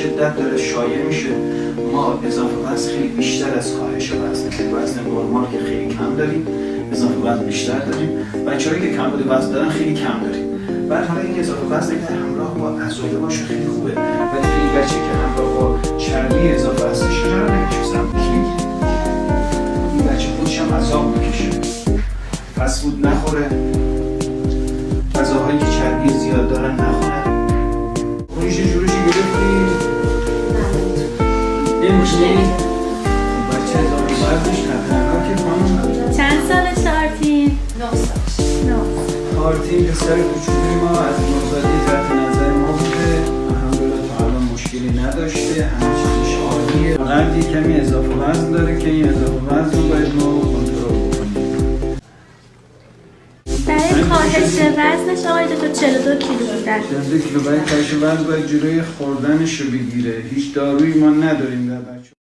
شدت داره شایع میشه ما اضافه وزن خیلی بیشتر از کاهش وزن نرمال که خیلی کم داریم، اضافه وزن بیشتر داریم. بچه‌هایی که کمبود وزن دارن خیلی کم داریم. بعد حالا این اضافه وزن اگر همراه با عضله باشه خیلی خوبه، ولی این بچه که همراه با چربی اضافه هستش چرا نمیشه سمت کلیک؟ این بچه خودش هم عذاب میکشه، فست فود نخوره، غذاهایی که چربی زیاد دارن نخوره. ریش جوریشی گرفتی؟ نمیشه؟ بچه اضافه وزنش خطرناکه خانم. چند سالشه آرتین؟ 9 سالش. آرتین پسر کوچولوی ما از نوزادی تحت نظر ما بوده، الحمدلله تا الان مشکلی نداشته، همه چیزش عالیه. فقط یه کمی اضافه وزن داره که این اضافه وزن رو باید ما کنترل بکنیم. برای کاهش وزنش آقای دکتر 42 کیلو بودن. 42 کیلو برای کاهش وزن باید جلوی خوردنش رو بگیره. هیچ دارویی ما نداریم در بچه.